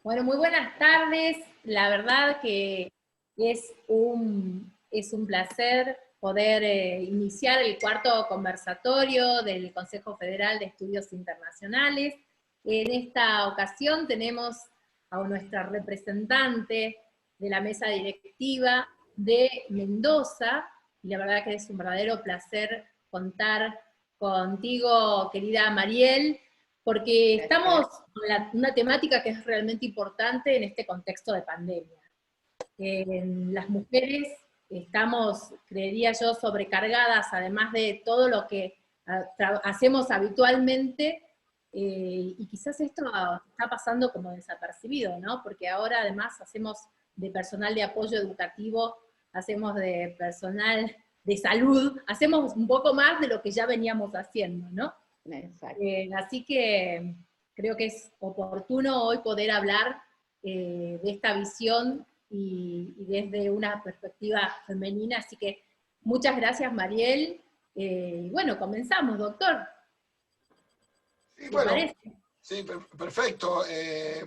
Bueno, muy buenas tardes. La verdad que es un placer poder iniciar el cuarto conversatorio del Consejo Federal de Estudios Internacionales. En esta ocasión tenemos a nuestra representante de la mesa directiva de Mendoza, y la verdad que es un verdadero placer contar contigo, querida Mariel, porque estamos Gracias. con una temática que es realmente importante en este contexto de pandemia. Las mujeres estamos, creería yo, sobrecargadas, además de todo lo que hacemos habitualmente, y quizás esto está pasando como desapercibido, ¿no? Porque ahora además hacemos de personal de apoyo educativo, hacemos de personal de salud, hacemos un poco más de lo que ya veníamos haciendo, ¿no? Exacto. Así que creo que es oportuno hoy poder hablar de esta visión y desde una perspectiva femenina. Así que muchas gracias, Mariel. Bueno, comenzamos, doctor. Sí, ¿Te bueno, parece? sí, perfecto.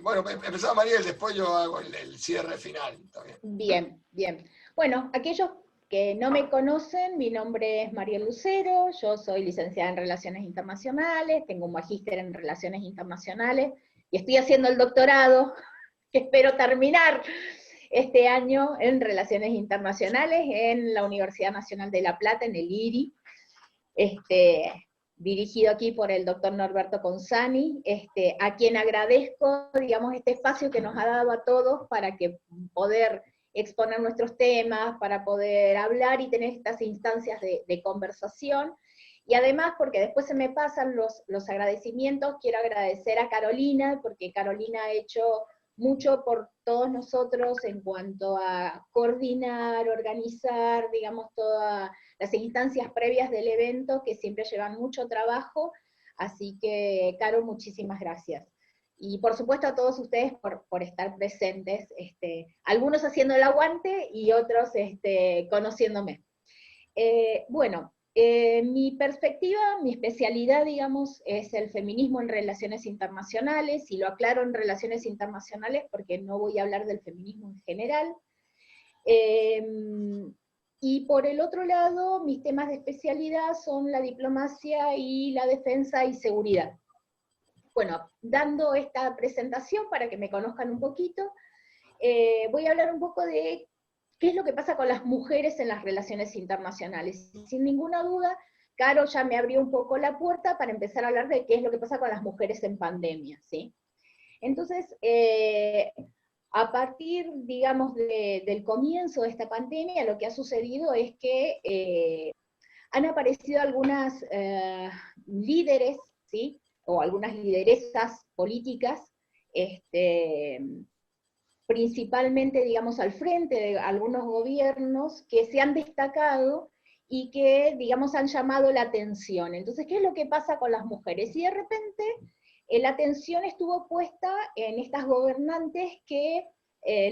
Bueno, empezaba Mariel, después yo hago el cierre final. ¿Está bien? Bien, bien. Bueno, aquellos que no me conocen, mi nombre es María Lucero, yo soy licenciada en Relaciones Internacionales, tengo un magíster en Relaciones Internacionales y estoy haciendo el doctorado, que espero terminar este año en Relaciones Internacionales en la Universidad Nacional de La Plata, en el IRI. Dirigido aquí por el doctor Norberto Consani, a quien agradezco, digamos, este espacio que nos ha dado a todos para que poder exponer nuestros temas, para poder hablar y tener estas instancias de conversación. Y además, porque después se me pasan los agradecimientos, quiero agradecer a Carolina, porque Carolina ha hecho mucho por todos nosotros en cuanto a coordinar, organizar, digamos, todas las instancias previas del evento, que siempre llevan mucho trabajo. Así que, Caro, muchísimas gracias. Y por supuesto a todos ustedes por estar presentes, algunos haciendo el aguante y otros conociéndome. Bueno, mi perspectiva, mi especialidad, digamos, es el feminismo en relaciones internacionales, y lo aclaro en relaciones internacionales porque no voy a hablar del feminismo en general. Y por el otro lado, mis temas de especialidad son la diplomacia y la defensa y seguridad. Bueno, dando esta presentación para que me conozcan un poquito, voy a hablar un poco de qué es lo que pasa con las mujeres en las relaciones internacionales. Sin ninguna duda, Caro ya me abrió un poco la puerta para empezar a hablar de qué es lo que pasa con las mujeres en pandemia, ¿sí? Entonces, a partir, digamos, del comienzo de esta pandemia, lo que ha sucedido es que han aparecido algunas líderes, ¿sí? O algunas lideresas políticas, principalmente, digamos, al frente de algunos gobiernos que se han destacado y que, digamos, han llamado la atención. Entonces, ¿qué es lo que pasa con las mujeres? Y de repente la atención estuvo puesta en estas gobernantes que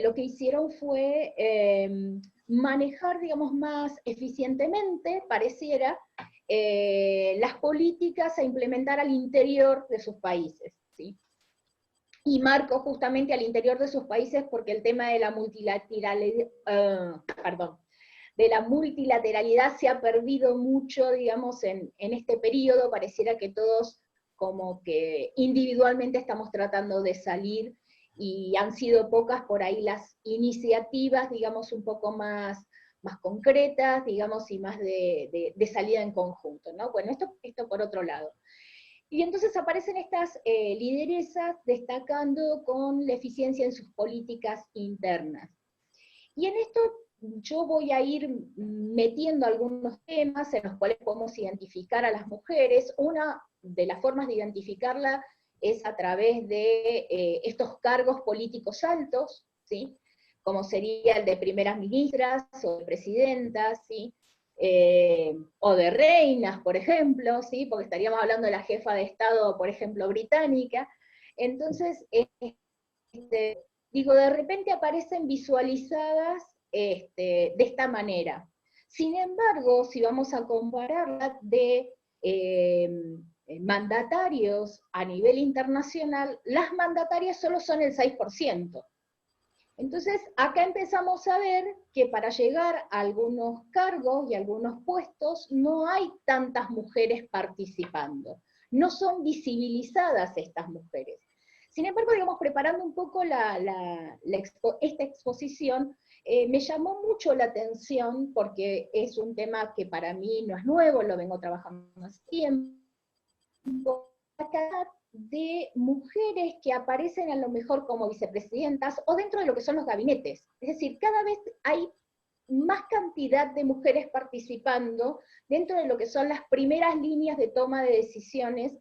lo que hicieron fue manejar, digamos, más eficientemente, pareciera, las políticas a implementar al interior de sus países, ¿sí? Y marco justamente al interior de sus países porque el tema de la multilateralidad se ha perdido mucho, digamos, en este periodo. Pareciera que todos como que individualmente estamos tratando de salir, y han sido pocas por ahí las iniciativas, digamos, un poco más concretas, digamos, y más de salida en conjunto, ¿no? Bueno, esto por otro lado. Y entonces aparecen estas lideresas destacando con la eficiencia en sus políticas internas. Y en esto yo voy a ir metiendo algunos temas en los cuales podemos identificar a las mujeres. Una de las formas de identificarla es a través de estos cargos políticos altos, ¿sí? Como sería el de primeras ministras o de presidentas, ¿sí? O de reinas, por ejemplo, ¿sí? Porque estaríamos hablando de la jefa de Estado, por ejemplo, británica. Entonces, digo, de repente aparecen visualizadas de esta manera. Sin embargo, si vamos a compararla mandatarios a nivel internacional, las mandatarias solo son el 6%. Entonces, acá empezamos a ver que para llegar a algunos cargos y algunos puestos no hay tantas mujeres participando, no son visibilizadas estas mujeres. Sin embargo, digamos, preparando un poco esta exposición, me llamó mucho la atención porque es un tema que para mí no es nuevo, lo vengo trabajando hace tiempo, de mujeres que aparecen a lo mejor como vicepresidentas o dentro de lo que son los gabinetes. Es decir, cada vez hay más cantidad de mujeres participando dentro de lo que son las primeras líneas de toma de decisiones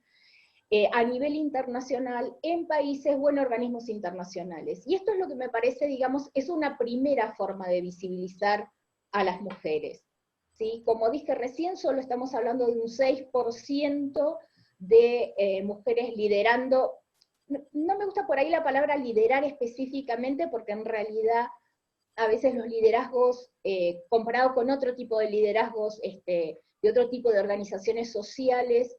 a nivel internacional, en países o en organismos internacionales. Y esto es lo que me parece, digamos, es una primera forma de visibilizar a las mujeres. ¿Sí? Como dije recién, solo estamos hablando de un 6% de mujeres liderando. No me gusta por ahí la palabra liderar específicamente, porque en realidad a veces los liderazgos, comparado con otro tipo de liderazgos de otro tipo de organizaciones sociales,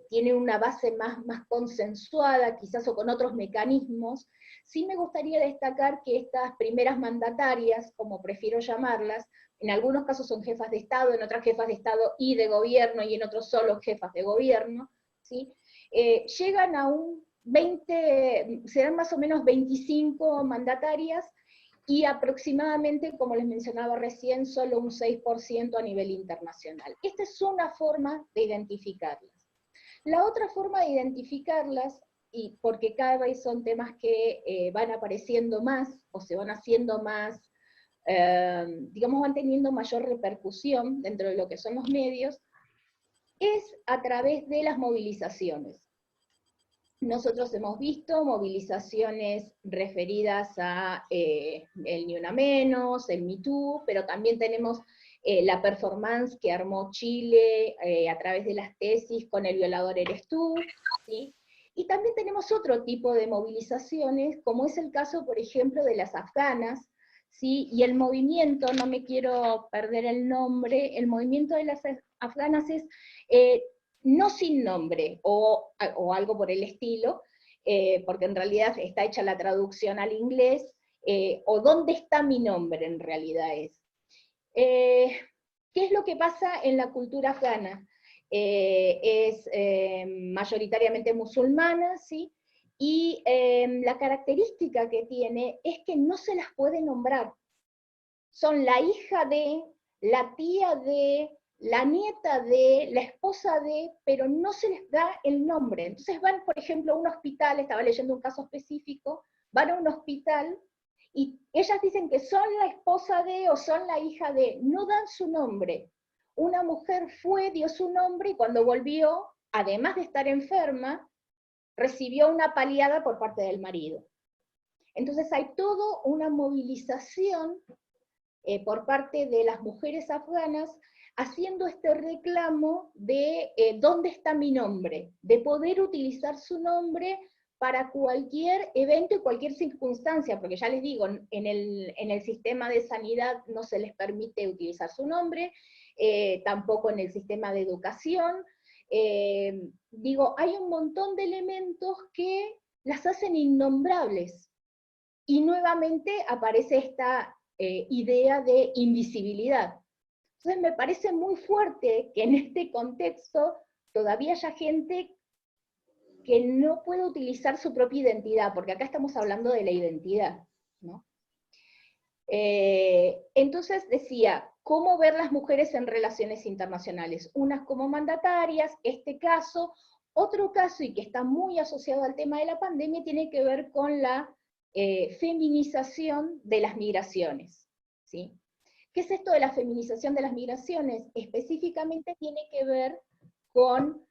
tienen una base más consensuada, quizás o con otros mecanismos. Sí me gustaría destacar que estas primeras mandatarias, como prefiero llamarlas, en algunos casos son jefas de Estado, en otras jefas de Estado y de gobierno, y en otros solo jefas de gobierno, ¿sí? Llegan a un 20, serán más o menos 25 mandatarias, y aproximadamente, como les mencionaba recién, solo un 6% a nivel internacional. Esta es una forma de identificarlas. La otra forma de identificarlas, y porque cada vez son temas que van apareciendo más, o se van haciendo más, digamos, van teniendo mayor repercusión dentro de lo que son los medios, es a través de las movilizaciones. Nosotros hemos visto movilizaciones referidas a el Ni Una Menos, el Me Too, pero también tenemos la performance que armó Chile a través de las tesis con El violador eres tú, ¿sí? Y también tenemos otro tipo de movilizaciones, como es el caso, por ejemplo, de las afganas, ¿sí? Y el movimiento, no me quiero perder el nombre, el movimiento de las afganas es no sin nombre, o algo por el estilo, porque en realidad está hecha la traducción al inglés, o ¿dónde está mi nombre? En realidad es. ¿Qué es lo que pasa en la cultura afgana? Es mayoritariamente musulmana, ¿sí? Y la característica que tiene es que no se las puede nombrar. Son la hija de, la tía de, la nieta de, la esposa de, pero no se les da el nombre. Entonces van, por ejemplo, a un hospital, estaba leyendo un caso específico, van a un hospital y ellas dicen que son la esposa de o son la hija de, no dan su nombre. Una mujer fue, dio su nombre y cuando volvió, además de estar enferma, recibió una paliada por parte del marido. Entonces hay toda una movilización por parte de las mujeres afganas, haciendo este reclamo de dónde está mi nombre, de poder utilizar su nombre para cualquier evento y cualquier circunstancia, porque ya les digo, en el sistema de sanidad no se les permite utilizar su nombre, tampoco en el sistema de educación. Digo, hay un montón de elementos que las hacen innombrables, y nuevamente aparece esta idea de invisibilidad. Entonces me parece muy fuerte que en este contexto todavía haya gente que no puede utilizar su propia identidad, porque acá estamos hablando de la identidad, ¿no? Entonces decía, ¿cómo ver las mujeres en relaciones internacionales? Unas como mandatarias, este caso, otro caso, y que está muy asociado al tema de la pandemia, tiene que ver con la feminización de las migraciones, ¿sí? ¿Qué es esto de la feminización de las migraciones? Específicamente tiene que ver con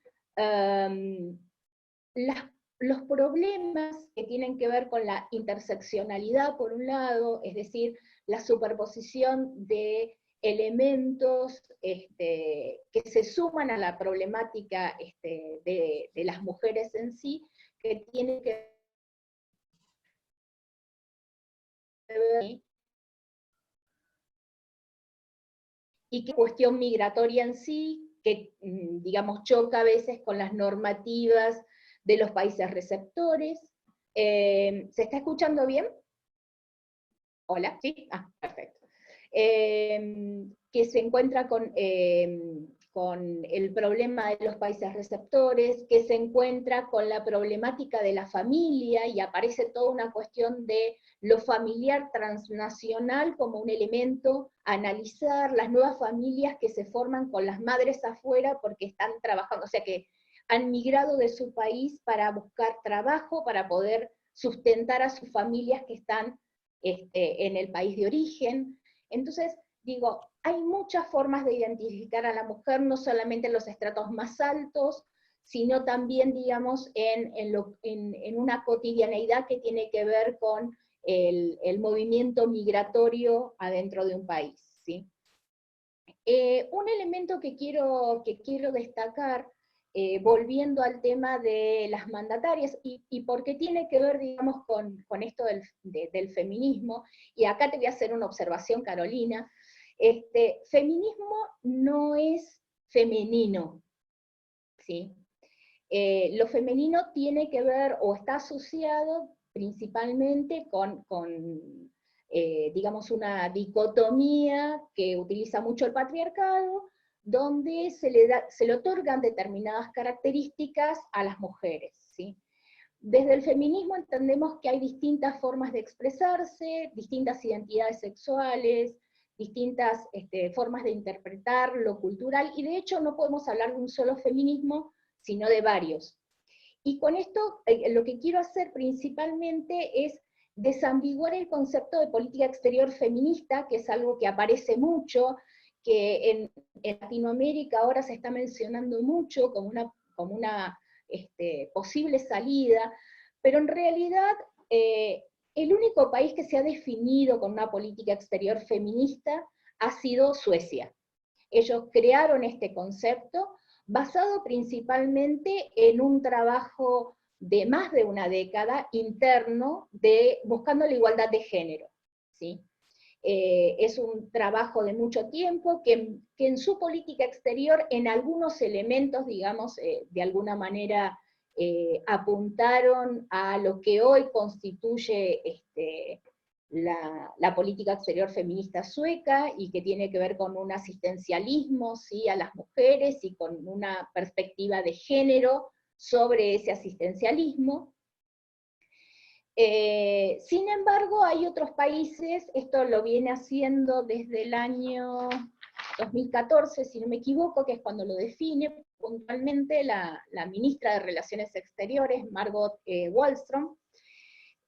los problemas que tienen que ver con la interseccionalidad, por un lado, es decir, la superposición de elementos que se suman a la problemática de las mujeres en sí, que tienen que ver y que cuestión migratoria en sí, digamos, choca a veces con las normativas de los países receptores. ¿Se está escuchando bien? Hola, ¿sí? Ah, perfecto. Que se encuentra con el problema de los países receptores, que se encuentra con la problemática de la familia, y aparece toda una cuestión de lo familiar transnacional como un elemento a analizar, las nuevas familias que se forman con las madres afuera porque están trabajando, o sea que han migrado de su país para buscar trabajo, para poder sustentar a sus familias que están en el país de origen. Entonces, digo, hay muchas formas de identificar a la mujer, no solamente en los estratos más altos, sino también, digamos, en una cotidianeidad que tiene que ver con el movimiento migratorio adentro de un país, ¿sí? Un elemento que quiero destacar, volviendo al tema de las mandatarias, y porque tiene que ver, digamos, con esto del feminismo, y acá te voy a hacer una observación, Carolina. Feminismo no es femenino, ¿sí? Lo femenino tiene que ver, o está asociado principalmente con digamos, una dicotomía que utiliza mucho el patriarcado, donde se le otorgan determinadas características a las mujeres, ¿sí? Desde el feminismo entendemos que hay distintas formas de expresarse, distintas identidades sexuales, distintas formas de interpretar lo cultural, y de hecho no podemos hablar de un solo feminismo, sino de varios. Y con esto lo que quiero hacer principalmente es desambiguar el concepto de política exterior feminista, que es algo que aparece mucho, que en Latinoamérica ahora se está mencionando mucho como una posible salida, pero en realidad el único país que se ha definido con una política exterior feminista ha sido Suecia. Ellos crearon este concepto basado principalmente en un trabajo de más de una década interno buscando la igualdad de género, ¿sí? Es un trabajo de mucho tiempo que en su política exterior, en algunos elementos, digamos, de alguna manera apuntaron a lo que hoy constituye la política exterior feminista sueca, y que tiene que ver con un asistencialismo, ¿sí?, a las mujeres, y con una perspectiva de género sobre ese asistencialismo. Sin embargo, hay otros países, esto lo viene haciendo desde el año 2014, si no me equivoco, que es cuando lo define puntualmente la ministra de Relaciones Exteriores, Margot Wallström,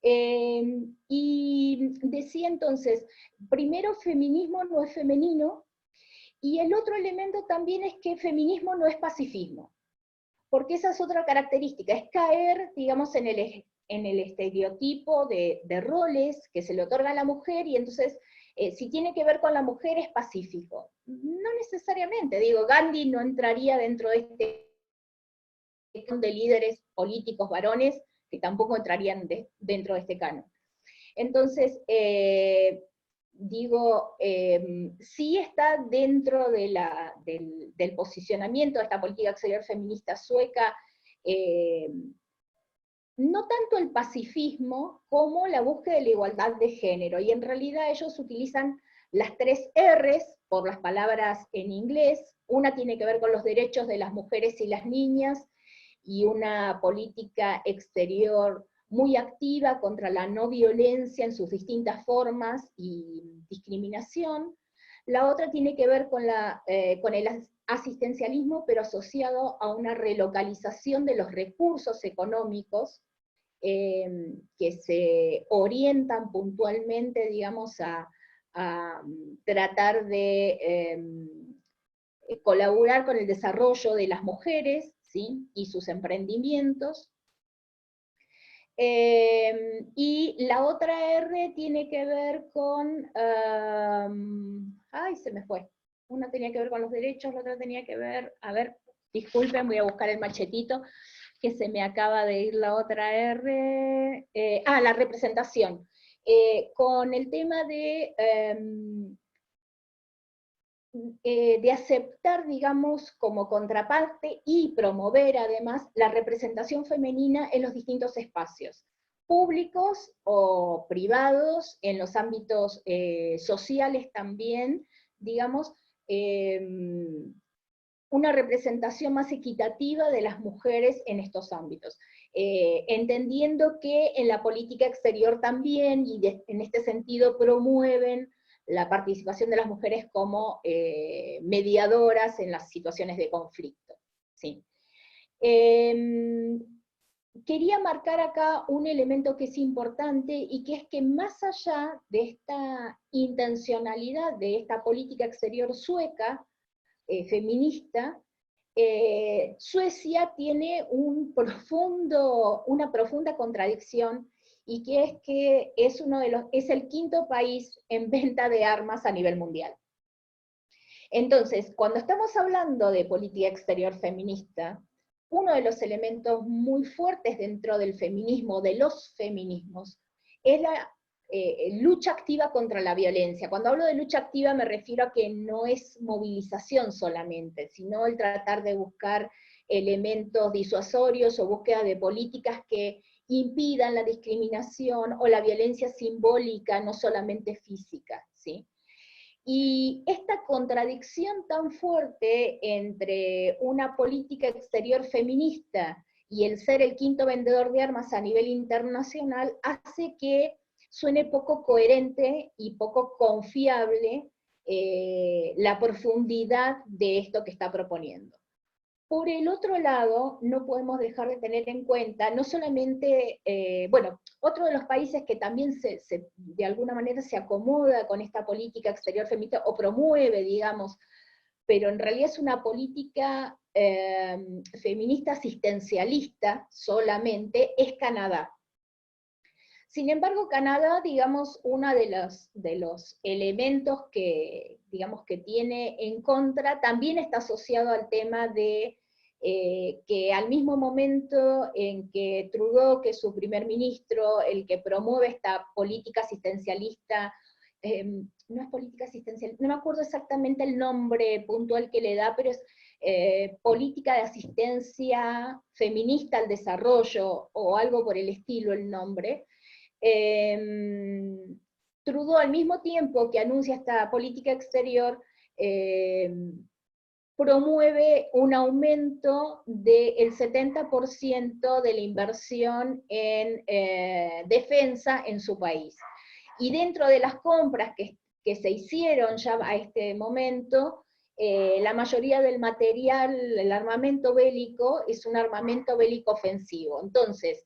y decía entonces, primero, feminismo no es femenino, y el otro elemento también es que feminismo no es pacifismo, porque esa es otra característica, es caer, digamos, en el estereotipo de roles que se le otorga a la mujer, y entonces, si tiene que ver con la mujer es pacífico. No necesariamente, digo, Gandhi no entraría dentro de de líderes políticos varones, que tampoco entrarían dentro de este canon. Entonces, digo, sí está dentro del posicionamiento de esta política exterior feminista sueca, no tanto el pacifismo como la búsqueda de la igualdad de género, y en realidad ellos utilizan las 3 R's por las palabras en inglés. Una tiene que ver con los derechos de las mujeres y las niñas, y una política exterior muy activa contra la no violencia en sus distintas formas y discriminación. La otra tiene que ver con el asistencialismo, pero asociado a una relocalización de los recursos económicos que se orientan puntualmente, digamos, a tratar de colaborar con el desarrollo de las mujeres, ¿sí?, y sus emprendimientos. Y la otra R tiene que ver con, ay, se me fue, una tenía que ver con los derechos, la otra tenía que ver, a ver, disculpen, voy a buscar el machetito, que se me acaba de ir la otra R, la representación, con el tema de de aceptar, digamos, como contraparte y promover además la representación femenina en los distintos espacios, públicos o privados, en los ámbitos sociales también, digamos, una representación más equitativa de las mujeres en estos ámbitos, entendiendo que en la política exterior también, y en este sentido promueven la participación de las mujeres como mediadoras en las situaciones de conflicto. ¿Sí? Quería marcar acá un elemento que es importante, y que es que más allá de esta intencionalidad de esta política exterior sueca, feminista, Suecia tiene una profunda contradicción, y que es el quinto país en venta de armas a nivel mundial. Entonces, cuando estamos hablando de política exterior feminista, uno de los elementos muy fuertes dentro del feminismo, de los feminismos, es la lucha activa contra la violencia. Cuando hablo de lucha activa me refiero a que no es movilización solamente, sino el tratar de buscar elementos disuasorios o búsqueda de políticas que impidan la discriminación o la violencia simbólica, no solamente física, ¿sí? Y esta contradicción tan fuerte entre una política exterior feminista y el ser el quinto vendedor de armas a nivel internacional hace que suene poco coherente y poco confiable la profundidad de esto que está proponiendo. Por el otro lado, no podemos dejar de tener en cuenta, no solamente, bueno, otro de los países que también de alguna manera se acomoda con esta política exterior feminista, o promueve, digamos, pero en realidad es una política feminista asistencialista solamente, es Canadá. Sin embargo, Canadá, digamos, uno de los elementos que, digamos, que tiene en contra, también está asociado al tema de que al mismo momento en que Trudeau, que es su primer ministro, el que promueve esta política asistencialista, no es política asistencialista, no me acuerdo exactamente el nombre puntual que le da, pero es política de asistencia feminista al desarrollo, o algo por el estilo el nombre. Trudeau, al mismo tiempo que anuncia esta política exterior, promueve un aumento del 70% de la inversión en defensa en su país. Y dentro de las compras que se hicieron ya a este momento, la mayoría del material, el armamento bélico, es un armamento bélico ofensivo. Entonces,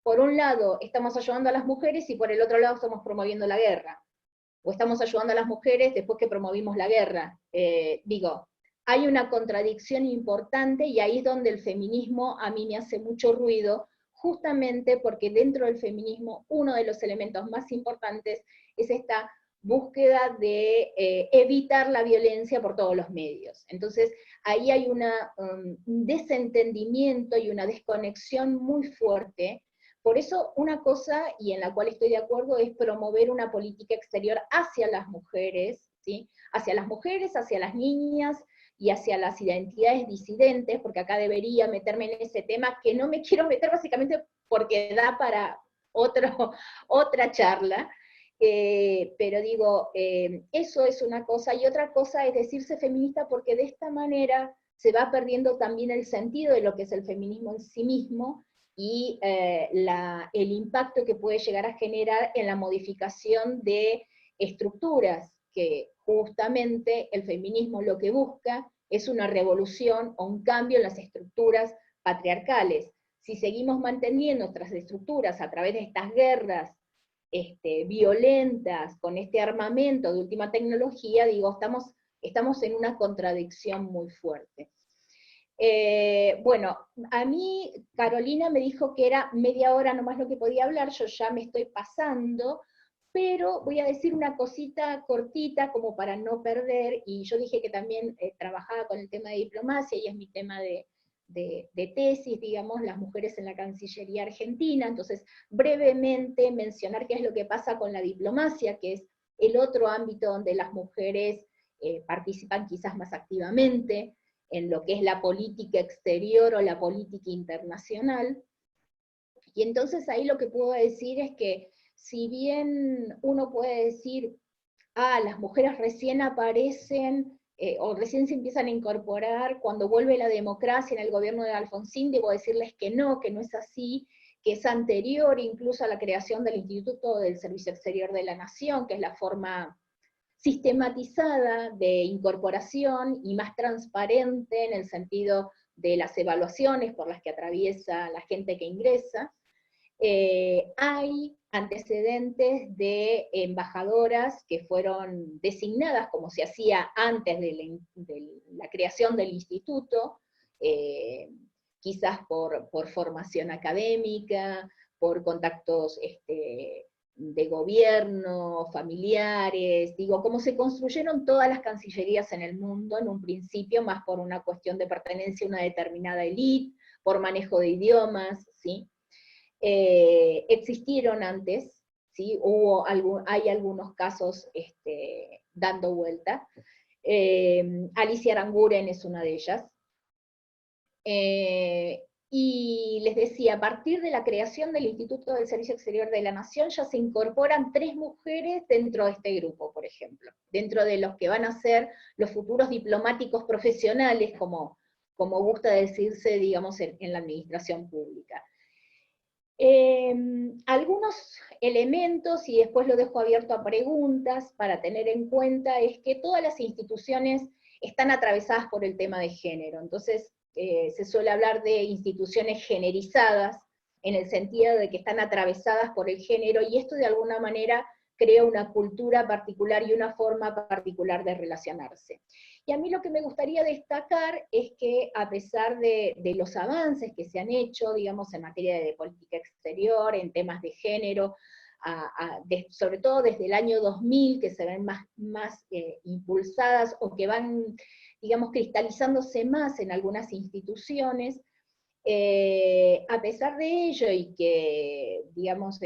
por un lado estamos ayudando a las mujeres, y por el otro lado estamos promoviendo la guerra. O estamos ayudando a las mujeres después que promovimos la guerra. Digo, hay una contradicción importante, y ahí es donde el feminismo a mí me hace mucho ruido, justamente porque dentro del feminismo uno de los elementos más importantes es esta búsqueda de evitar la violencia por todos los medios. Entonces, ahí hay un desentendimiento y una desconexión muy fuerte. Por eso, una cosa, y en la cual estoy de acuerdo, es promover una política exterior hacia las mujeres, ¿sí? Hacia las mujeres, hacia las niñas y hacia las identidades disidentes, porque acá debería meterme en ese tema, que no me quiero meter básicamente porque da para otra charla, pero digo, eso es una cosa, y otra cosa es decirse feminista, porque de esta manera se va perdiendo también el sentido de lo que es el feminismo en sí mismo, y el impacto que puede llegar a generar en la modificación de estructuras, que justamente el feminismo lo que busca es una revolución o un cambio en las estructuras patriarcales. Si seguimos manteniendo nuestras estructuras a través de estas guerras violentas, con este armamento de última tecnología, digo, estamos en una contradicción muy fuerte. Bueno, a mí Carolina me dijo que era media hora nomás lo que podía hablar, yo ya me estoy pasando, pero voy a decir una cosita cortita como para no perder, y yo dije que también trabajaba con el tema de diplomacia, y es mi tema de tesis, digamos, las mujeres en la Cancillería Argentina. Entonces, brevemente mencionar qué es lo que pasa con la diplomacia, que es el otro ámbito donde las mujeres participan quizás más activamente en lo que es la política exterior o la política internacional. Y entonces ahí lo que puedo decir es que, si bien uno puede decir, las mujeres recién aparecen, o recién se empiezan a incorporar cuando vuelve la democracia en el gobierno de Alfonsín, debo decirles que no es así, que es anterior incluso a la creación del Instituto del Servicio Exterior de la Nación, que es la forma sistematizada de incorporación y más transparente en el sentido de las evaluaciones por las que atraviesa la gente que ingresa. Hay antecedentes de embajadoras que fueron designadas como se hacía antes de la creación del instituto, quizás por formación académica, por contactos de gobierno, familiares, digo, como se construyeron todas las cancillerías en el mundo en un principio, más por una cuestión de pertenencia a una determinada élite, por manejo de idiomas, ¿sí? Existieron antes, ¿sí? Hay algunos casos dando vuelta. Alicia Aranguren es una de ellas. Y les decía, a partir de la creación del Instituto del Servicio Exterior de la Nación, ya se incorporan 3 mujeres dentro de este grupo, por ejemplo, dentro de los que van a ser los futuros diplomáticos profesionales, como gusta decirse, digamos, en la administración pública. Algunos elementos, y después lo dejo abierto a preguntas para tener en cuenta, es que todas las instituciones están atravesadas por el tema de género. Entonces, se suele hablar de instituciones generizadas, en el sentido de que están atravesadas por el género, y esto de alguna manera crea una cultura particular y una forma particular de relacionarse. Y a mí lo que me gustaría destacar es que, a pesar de los avances que se han hecho, digamos, en materia de política exterior, en temas de género, sobre todo desde el año 2000, que se ven más impulsadas, o que van, digamos, cristalizándose más en algunas instituciones, a pesar de ello, y que, digamos,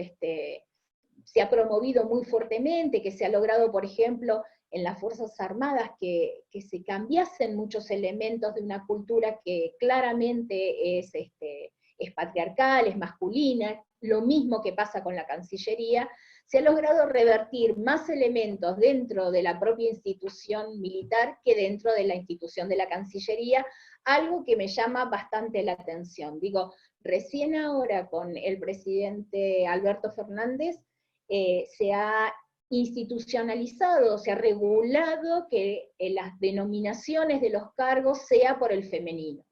se ha promovido muy fuertemente, que se ha logrado, por ejemplo, en las Fuerzas Armadas, que se cambiasen muchos elementos de una cultura que claramente es patriarcal, es masculina, lo mismo que pasa con la Cancillería, se ha logrado revertir más elementos dentro de la propia institución militar que dentro de la institución de la Cancillería, algo que me llama bastante la atención. Digo, recién ahora con el presidente Alberto Fernández, se ha institucionalizado, se ha regulado que las denominaciones de los cargos sea por el femenino.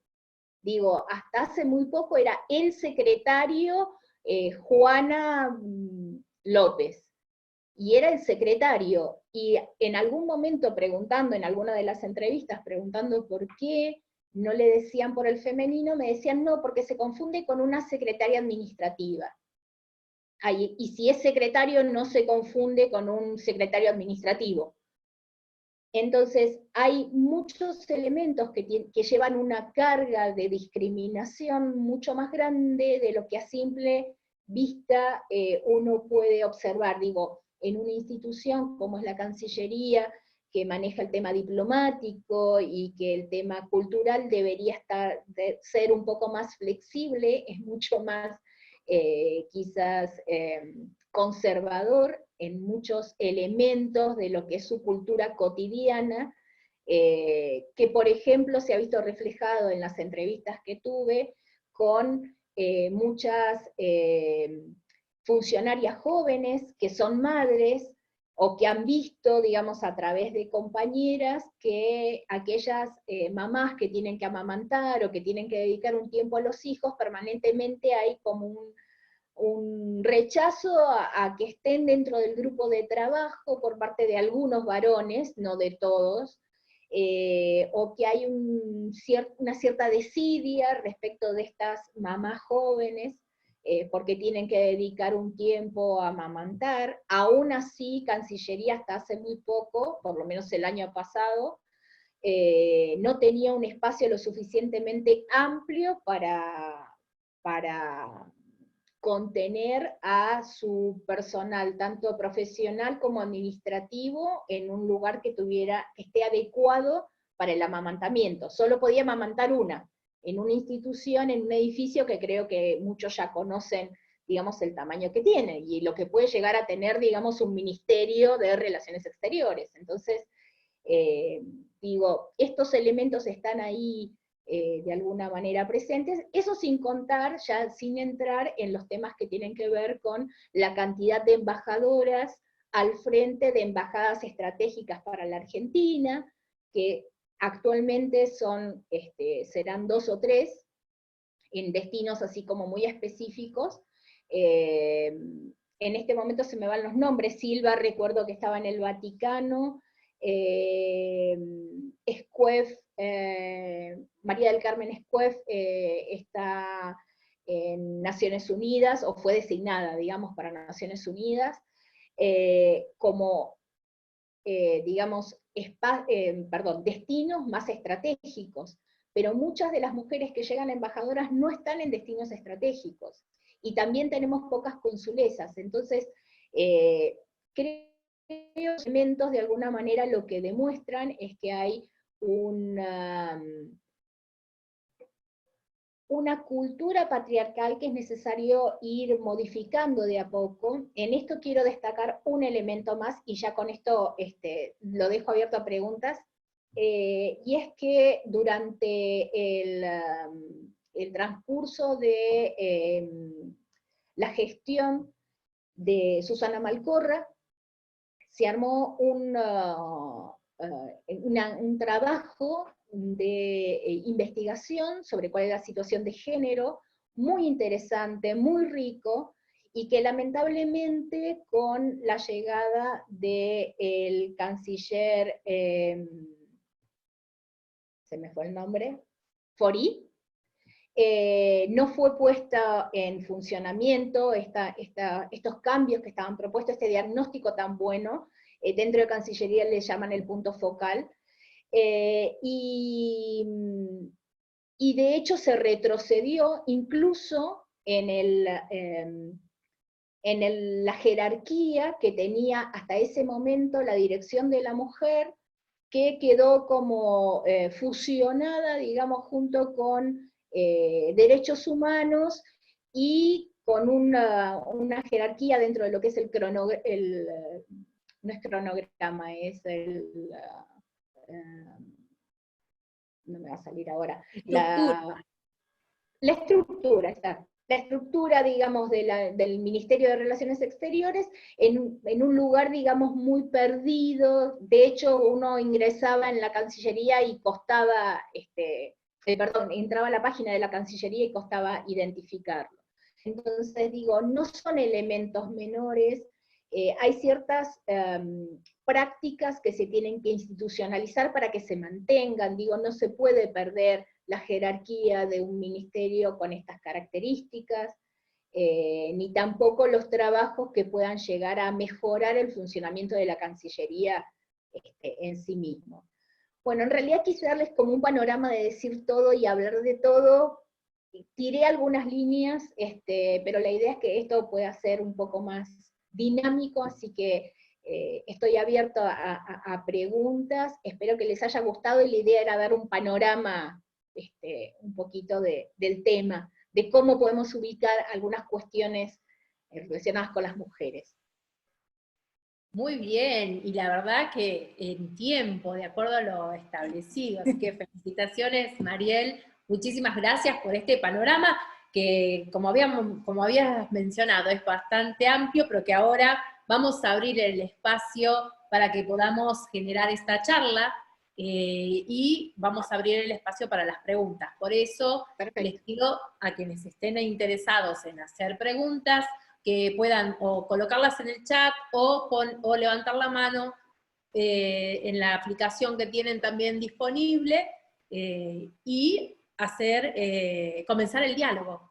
Digo, hasta hace muy poco era el secretario Juana López, y era el secretario, y en algún momento preguntando, en alguna de las entrevistas, preguntando por qué no le decían por el femenino, me decían no, porque se confunde con una secretaria administrativa. Y si es secretario, no se confunde con un secretario administrativo. Entonces, hay muchos elementos que llevan una carga de discriminación mucho más grande de lo que a simple vista uno puede observar. Digo, en una institución como es la Cancillería, que maneja el tema diplomático y que el tema cultural debería ser un poco más flexible, es mucho más quizás conservador en muchos elementos de lo que es su cultura cotidiana, que por ejemplo se ha visto reflejado en las entrevistas que tuve con muchas funcionarias jóvenes que son madres, o que han visto, digamos, a través de compañeras, que aquellas mamás que tienen que amamantar o que tienen que dedicar un tiempo a los hijos, permanentemente hay como un rechazo a que estén dentro del grupo de trabajo por parte de algunos varones, no de todos, o que hay una cierta desidia respecto de estas mamás jóvenes, porque tienen que dedicar un tiempo a amamantar. Aún así, Cancillería hasta hace muy poco, por lo menos el año pasado, no tenía un espacio lo suficientemente amplio para contener a su personal, tanto profesional como administrativo, en un lugar que esté adecuado para el amamantamiento. Solo podía amamantar una, en una institución, en un edificio que creo que muchos ya conocen, digamos, el tamaño que tiene, y lo que puede llegar a tener, digamos, un ministerio de Relaciones Exteriores. Entonces, digo, estos elementos están ahí de alguna manera presentes, eso sin contar, ya sin entrar en los temas que tienen que ver con la cantidad de embajadoras al frente de embajadas estratégicas para la Argentina, que actualmente serán 2 o 3, en destinos así como muy específicos. En este momento se me van los nombres. Silva, recuerdo que estaba en el Vaticano, Escuef, María del Carmen Escuef está en Naciones Unidas, o fue designada, digamos, para Naciones Unidas, como, digamos, destinos más estratégicos, pero muchas de las mujeres que llegan a embajadoras no están en destinos estratégicos, y también tenemos pocas consulesas. Entonces, creo que los elementos de alguna manera lo que demuestran es que hay una cultura patriarcal que es necesario ir modificando de a poco. En esto quiero destacar un elemento más, y ya con esto lo dejo abierto a preguntas, y es que durante el transcurso de la gestión de Susana Malcorra, se armó un trabajo de investigación sobre cuál es la situación de género, muy interesante, muy rico, y que lamentablemente con la llegada del canciller, se me fue el nombre, Fori, no fue puesta en funcionamiento estos cambios que estaban propuestos, este diagnóstico tan bueno. Dentro de Cancillería le llaman el punto focal, y de hecho se retrocedió incluso en la jerarquía que tenía hasta ese momento la dirección de la mujer, que quedó como fusionada, digamos, junto con derechos humanos, y con una jerarquía dentro de lo que es no es cronograma, es no me va a salir ahora, la estructura, está. La estructura, digamos, del Ministerio de Relaciones Exteriores, en un lugar, digamos, muy perdido. De hecho, uno ingresaba en la Cancillería y costaba, entraba a la página de la Cancillería y costaba identificarlo. Entonces, digo, no son elementos menores, hay ciertas prácticas que se tienen que institucionalizar para que se mantengan. Digo, no se puede perder la jerarquía de un ministerio con estas características, ni tampoco los trabajos que puedan llegar a mejorar el funcionamiento de la Cancillería en sí mismo. Bueno, en realidad quise darles como un panorama de decir todo y hablar de todo. Tiré algunas líneas, pero la idea es que esto pueda ser un poco más dinámico, así que estoy abierto a preguntas. Espero que les haya gustado, y la idea era dar un panorama un poquito del tema, de cómo podemos ubicar algunas cuestiones relacionadas con las mujeres. Muy bien, y la verdad que en tiempo, de acuerdo a lo establecido. Así que felicitaciones, Mariel, muchísimas gracias por este panorama, que como habías mencionado, es bastante amplio, pero que ahora vamos a abrir el espacio para que podamos generar esta charla, y vamos a abrir el espacio para las preguntas. Por eso les pido a quienes estén interesados en hacer preguntas, que puedan o colocarlas en el chat o levantar la mano en la aplicación que tienen también disponible, y comenzar el diálogo.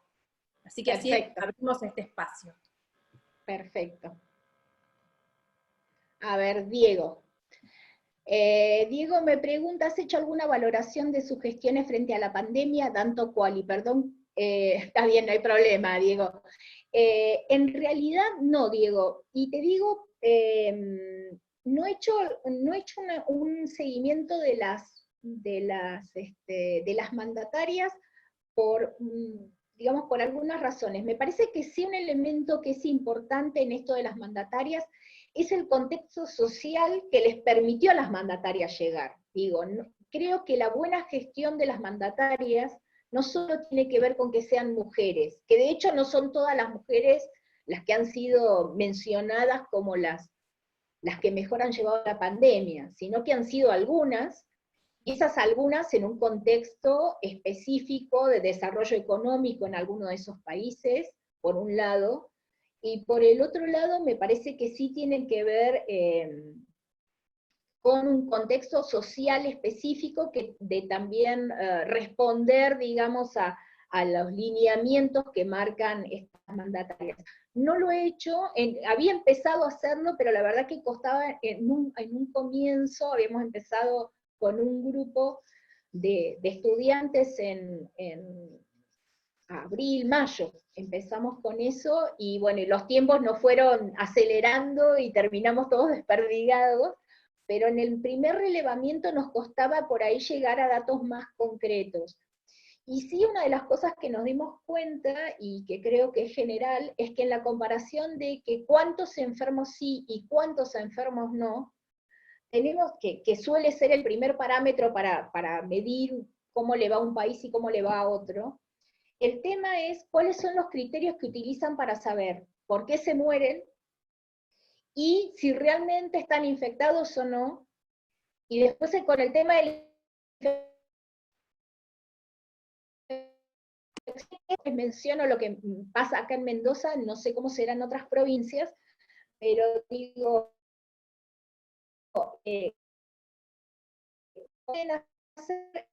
Así que así abrimos este espacio. Perfecto. A ver, Diego. Diego me pregunta, ¿has hecho alguna valoración de sus gestiones frente a la pandemia, tanto cual? Y perdón, está bien, no hay problema, Diego. En realidad no, Diego, y te digo, no he hecho un seguimiento de las mandatarias por, digamos, por algunas razones. Me parece que sí un elemento que es importante en esto de las mandatarias es el contexto social que les permitió a las mandatarias llegar. Digo, creo que la buena gestión de las mandatarias no solo tiene que ver con que sean mujeres, que de hecho no son todas las mujeres las que han sido mencionadas como las que mejor han llevado la pandemia, sino que han sido algunas, y esas algunas en un contexto específico de desarrollo económico en alguno de esos países, por un lado, y por el otro lado me parece que sí tienen que ver con un contexto social específico que de también responder, digamos, a los lineamientos que marcan estas mandatarias. No lo he hecho, había empezado a hacerlo, pero la verdad que costaba, en un comienzo habíamos empezado con un grupo de estudiantes en abril, mayo, empezamos con eso, y bueno, y los tiempos nos fueron acelerando y terminamos todos desperdigados, pero en el primer relevamiento nos costaba por ahí llegar a datos más concretos. Y sí, una de las cosas que nos dimos cuenta, y que creo que es general, es que en la comparación de que cuántos enfermos sí y cuántos enfermos no, tenemos que suele ser el primer parámetro para medir cómo le va a un país y cómo le va a otro. El tema es cuáles son los criterios que utilizan para saber por qué se mueren y si realmente están infectados o no. Y después con el tema del les menciono lo que pasa acá en Mendoza, no sé cómo será en otras provincias, pero digo, pueden hacer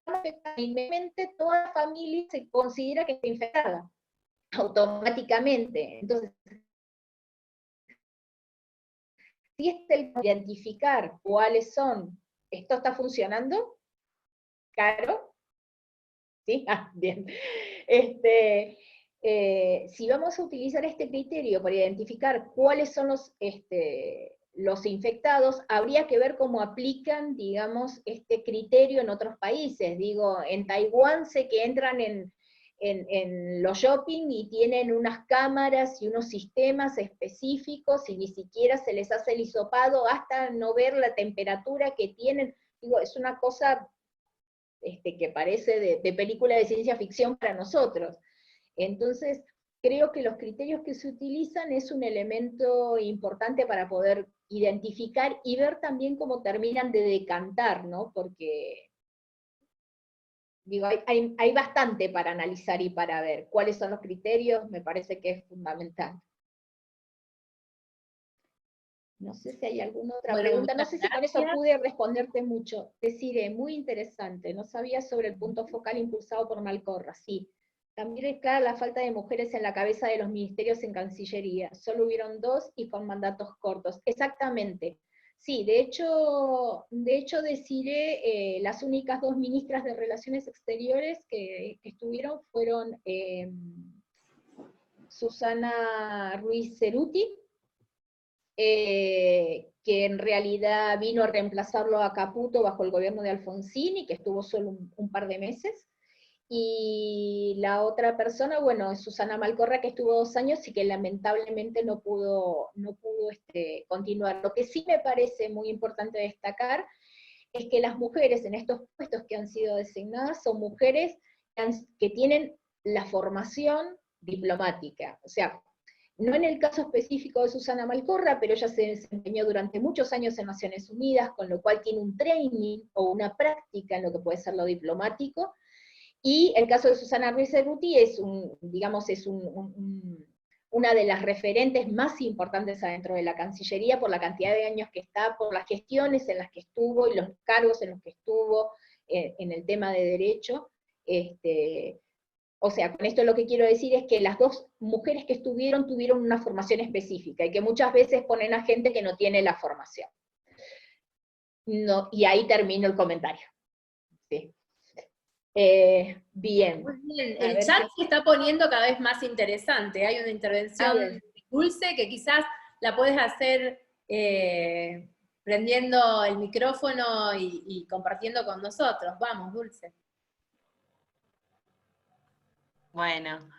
inmediatamente toda la familia se considera que está infectada, automáticamente. Entonces, si es el identificar cuáles son, ¿esto está funcionando? ¿Caro? ¿Sí? Ah, bien. Si vamos a utilizar este criterio para identificar cuáles son los infectados, habría que ver cómo aplican, digamos, este criterio en otros países. Digo, en Taiwán sé que entran en los shopping y tienen unas cámaras y unos sistemas específicos y ni siquiera se les hace el hisopado hasta no ver la temperatura que tienen. Digo, es una cosa que parece de película de ciencia ficción para nosotros. Entonces, creo que los criterios que se utilizan es un elemento importante para poder identificar y ver también cómo terminan de decantar, ¿no? Porque, digo, hay bastante para analizar y para ver cuáles son los criterios, me parece que es fundamental. No sé si hay alguna otra pregunta, no sé si con eso pude responderte mucho. Deciré, muy interesante, no sabía sobre el punto focal impulsado por Malcorra, sí. También es clara la falta de mujeres en la cabeza de los ministerios en Cancillería, solo hubieron 2 y con mandatos cortos. Exactamente. Sí, de hecho deciré, las únicas 2 ministras de Relaciones Exteriores que estuvieron fueron Susana Ruiz Ceruti, que en realidad vino a reemplazarlo a Caputo bajo el gobierno de Alfonsín y que estuvo solo un par de meses. Y la otra persona, bueno, es Susana Malcorra, que estuvo 2 años y que lamentablemente no pudo continuar. Lo que sí me parece muy importante destacar es que las mujeres en estos puestos que han sido designadas son mujeres que tienen la formación diplomática. O sea, no en el caso específico de Susana Malcorra, pero ella se desempeñó durante muchos años en Naciones Unidas, con lo cual tiene un training o una práctica en lo que puede ser lo diplomático. Y el caso de Susana Ruiz Cerruti es una de las referentes más importantes adentro de la Cancillería por la cantidad de años que está, por las gestiones en las que estuvo y los cargos en los que estuvo en el tema de derecho. O sea, con esto lo que quiero decir es que las 2 mujeres que tuvieron una formación específica, y que muchas veces ponen a gente que no tiene la formación. No, y ahí termino el comentario. Sí. Bien. Muy bien, A el ver chat qué- se está poniendo cada vez más interesante. Hay una intervención bien. Dulce que quizás la puedes hacer prendiendo el micrófono y compartiendo con nosotros. Vamos, Dulce. Bueno,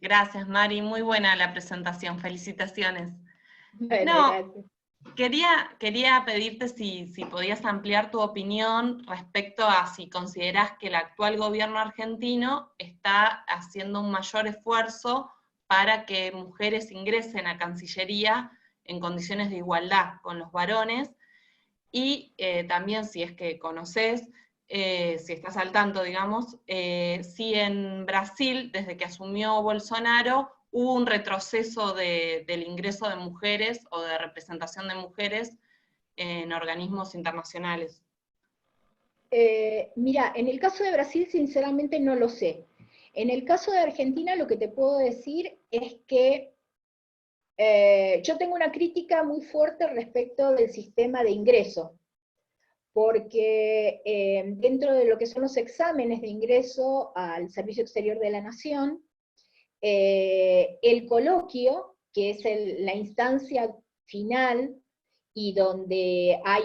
gracias Mari, muy buena la presentación, felicitaciones. Bueno, No, gracias. quería pedirte si podías ampliar tu opinión respecto a si considerás que el actual gobierno argentino está haciendo un mayor esfuerzo para que mujeres ingresen a Cancillería en condiciones de igualdad con los varones, y también si es que conocés, si estás al tanto, digamos, si en Brasil, desde que asumió Bolsonaro, hubo un retroceso del ingreso de mujeres o de representación de mujeres en organismos internacionales. Mira, en el caso de Brasil, sinceramente no lo sé. En el caso de Argentina, lo que te puedo decir es que yo tengo una crítica muy fuerte respecto del sistema de ingreso, porque dentro de lo que son los exámenes de ingreso al Servicio Exterior de la Nación, el coloquio, que es la instancia final y donde hay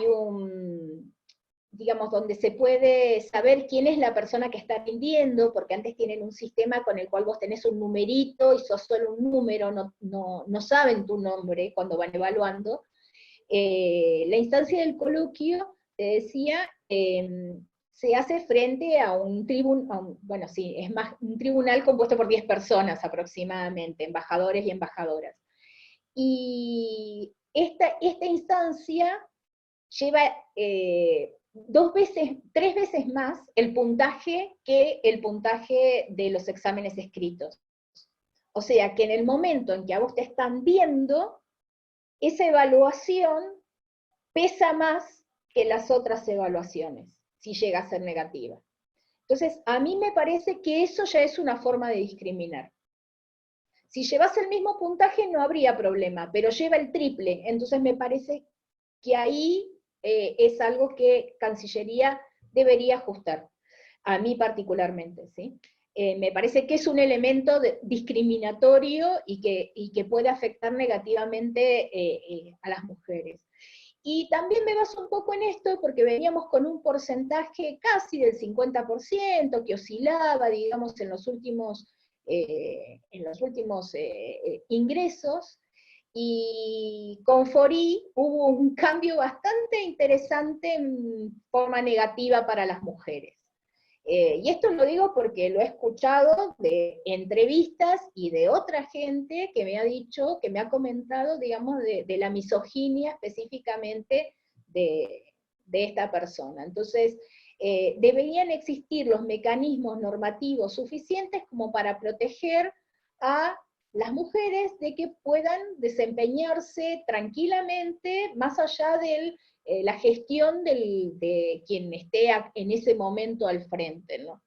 digamos, donde se puede saber quién es la persona que está rindiendo, porque antes tienen un sistema con el cual vos tenés un numerito y sos solo un número, no saben tu nombre cuando van evaluando. La instancia del coloquio, te decía, se hace frente a un tribunal, bueno, sí, es más, un tribunal compuesto por 10 personas aproximadamente, embajadores y embajadoras. Y esta instancia lleva 3 veces más el puntaje que el puntaje de los exámenes escritos. O sea, que en el momento en que a vos te están viendo, esa evaluación pesa más que las otras evaluaciones, si llega a ser negativa. Entonces, a mí me parece que eso ya es una forma de discriminar. Si llevas el mismo puntaje no habría problema, pero lleva el triple, entonces me parece que ahí es algo que Cancillería debería ajustar, a mí particularmente, ¿sí? Me parece que es un elemento discriminatorio y que puede afectar negativamente a las mujeres. Y también me baso un poco en esto porque veníamos con un porcentaje casi del 50% que oscilaba, digamos, en los últimos ingresos, y con Fori hubo un cambio bastante interesante en forma negativa para las mujeres. Y esto lo digo porque lo he escuchado de entrevistas y de otra gente que me ha dicho, que me ha comentado, digamos, de la misoginia específicamente de esta persona. Entonces, deberían existir los mecanismos normativos suficientes como para proteger a las mujeres de que puedan desempeñarse tranquilamente más allá de la gestión de quien esté en ese momento al frente, ¿no?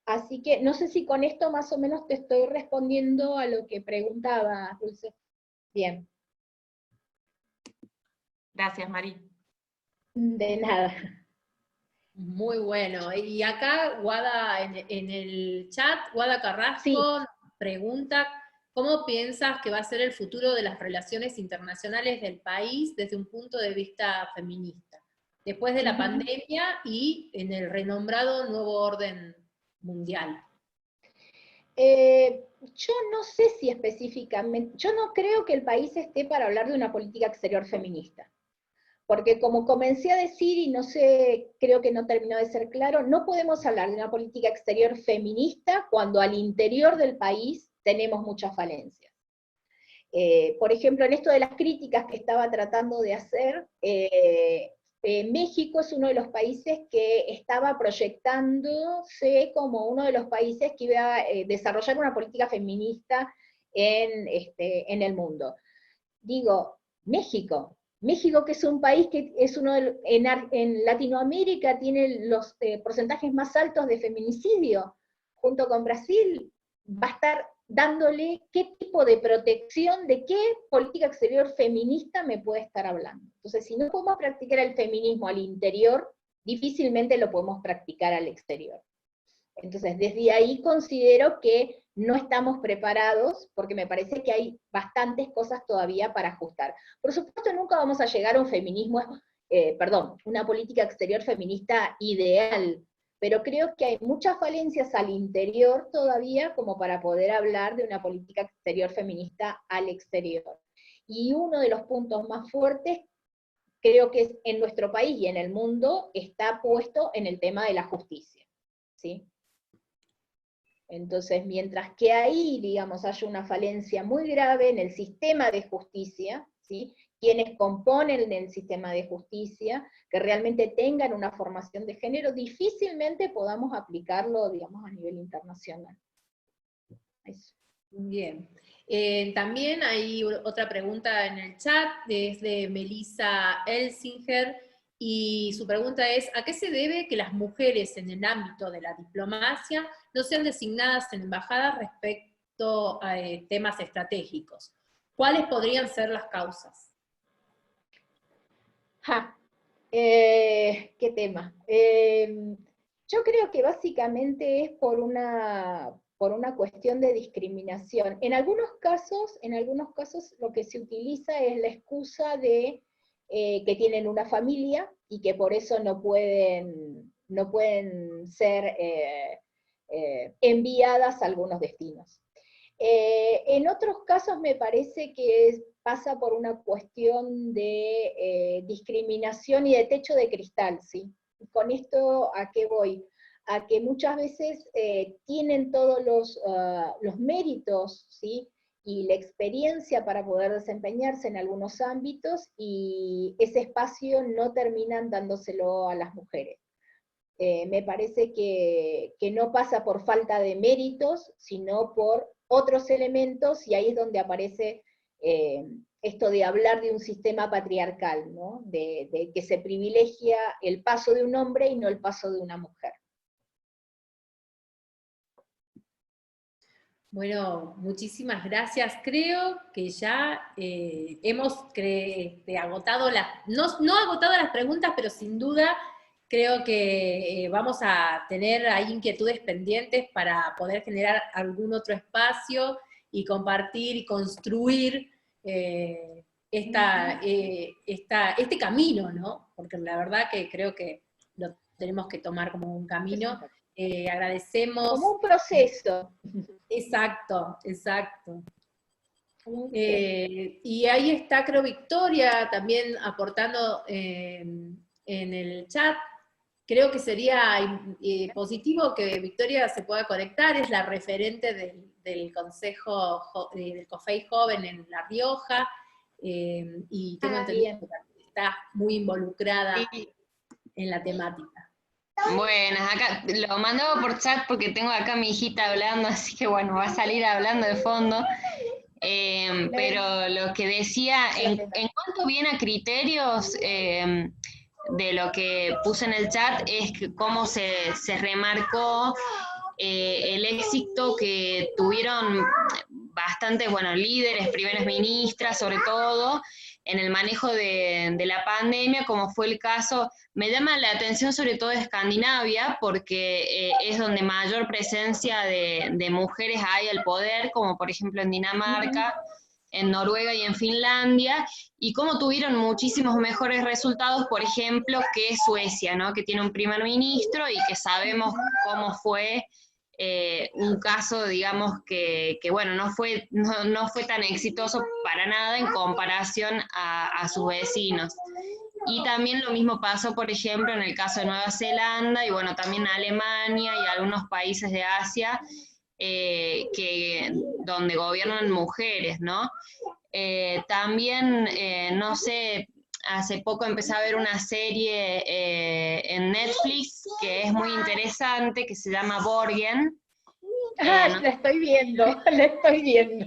Así que no sé si con esto más o menos te estoy respondiendo a lo que preguntaba, Dulce. Bien. Gracias, Mari. De nada. Muy bueno. Y acá, Guada, en el chat, Guada Carrasco Sí. nos pregunta, ¿cómo piensas que va a ser el futuro de las relaciones internacionales del país desde un punto de vista feminista? Después de la pandemia y en el renombrado nuevo orden mundial. Yo no sé si específicamente, yo no creo que el país esté para hablar de una política exterior feminista. Porque como comencé a decir, y no sé, creo que no terminó de ser claro, no podemos hablar de una política exterior feminista cuando al interior del país tenemos muchas falencias. Por ejemplo, en esto de las críticas que estaba tratando de hacer, México es uno de los países que estaba proyectándose como uno de los países que iba a desarrollar una política feminista en el mundo. Digo, México que es un país que es uno en Latinoamérica tiene los porcentajes más altos de feminicidio, junto con Brasil, va a estar dándole qué tipo de protección, de qué política exterior feminista me puede estar hablando. Entonces, si no podemos practicar el feminismo al interior difícilmente lo podemos practicar al exterior. Entonces, desde ahí considero que no estamos preparados, porque me parece que hay bastantes cosas todavía para ajustar. Por supuesto, nunca vamos a llegar a un feminismo, una política exterior feminista ideal, pero creo que hay muchas falencias al interior todavía como para poder hablar de una política exterior feminista al exterior. Y uno de los puntos más fuertes, creo que es en nuestro país y en el mundo, está puesto en el tema de la justicia, ¿sí? Entonces, mientras que ahí, digamos, haya una falencia muy grave en el sistema de justicia, ¿sí? Quienes componen el sistema de justicia, que realmente tengan una formación de género, difícilmente podamos aplicarlo, digamos, a nivel internacional. Eso. Bien. También hay otra pregunta en el chat, es de Melissa Elsinger, y su pregunta es, ¿a qué se debe que las mujeres en el ámbito de la diplomacia no sean designadas en embajadas respecto a temas estratégicos? ¿Cuáles podrían ser las causas? ¿Qué tema? Yo creo que básicamente es por una cuestión de discriminación. En algunos casos lo que se utiliza es la excusa de que tienen una familia y que por eso no pueden ser enviadas a algunos destinos. En otros casos me parece que pasa por una cuestión de discriminación y de techo de cristal, ¿sí? Con esto, ¿a qué voy? A que muchas veces tienen todos los méritos, ¿sí? Y la experiencia para poder desempeñarse en algunos ámbitos, y ese espacio no terminan dándoselo a las mujeres. Me parece que no pasa por falta de méritos, sino por otros elementos, y ahí es donde aparece esto de hablar de un sistema patriarcal, ¿no? De que se privilegia el paso de un hombre y no el paso de una mujer. Bueno, muchísimas gracias. Creo que ya hemos agotado no agotado las preguntas, pero sin duda creo que vamos a tener ahí inquietudes pendientes para poder generar algún otro espacio y compartir y construir este camino, ¿no? Porque la verdad que creo que lo tenemos que tomar como un camino. Agradecemos. Como un proceso. Exacto, exacto. Y ahí está, creo, Victoria también aportando en el chat. Creo que sería positivo que Victoria se pueda conectar, es la referente del Consejo del COFEI Joven en La Rioja, y tengo entendido que está muy involucrada en la temática. Bueno, acá lo mandaba por chat porque tengo acá a mi hijita hablando, así que bueno, va a salir hablando de fondo. Pero lo que decía, en cuanto viene a criterios de lo que puse en el chat, es que cómo se remarcó el éxito que tuvieron bastantes, bueno, líderes, primeras ministras, sobre todo, en el manejo de la pandemia, como fue el caso. Me llama la atención sobre todo Escandinavia, porque es donde mayor presencia de mujeres hay al poder, como por ejemplo en Dinamarca, en Noruega y en Finlandia, y cómo tuvieron muchísimos mejores resultados, por ejemplo, que Suecia, ¿no? Que tiene un primer ministro y que sabemos cómo fue un caso, digamos, que bueno, no fue tan exitoso para nada en comparación a sus vecinos. Y también lo mismo pasó, por ejemplo, en el caso de Nueva Zelanda, y bueno, también Alemania y algunos países de Asia, donde gobiernan mujeres, ¿no? También, no sé, hace poco empecé a ver una serie en Netflix que es muy interesante, que se llama Borgen. La estoy viendo, la estoy viendo.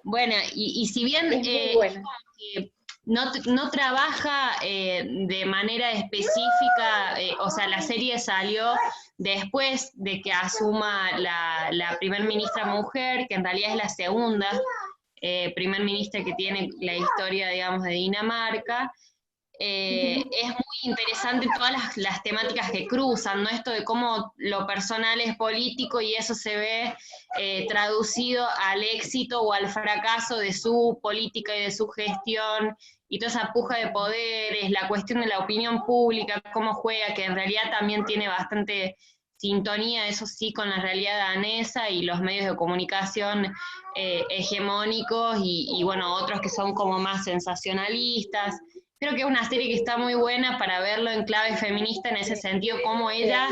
Bueno, y si bien es bueno. que no trabaja de manera específica, o sea, la serie salió después de que asuma la primer ministra mujer, que en realidad es la segunda primer ministra que tiene la historia, digamos, de Dinamarca. es muy interesante todas las temáticas que cruzan, ¿no? Esto de cómo lo personal es político y eso se ve traducido al éxito o al fracaso de su política y de su gestión, y toda esa puja de poderes, la cuestión de la opinión pública, cómo juega, que en realidad también tiene bastante sintonía, eso sí, con la realidad danesa y los medios de comunicación hegemónicos y bueno, otros que son como más sensacionalistas. Creo que es una serie que está muy buena para verlo en clave feminista en ese sentido, cómo ella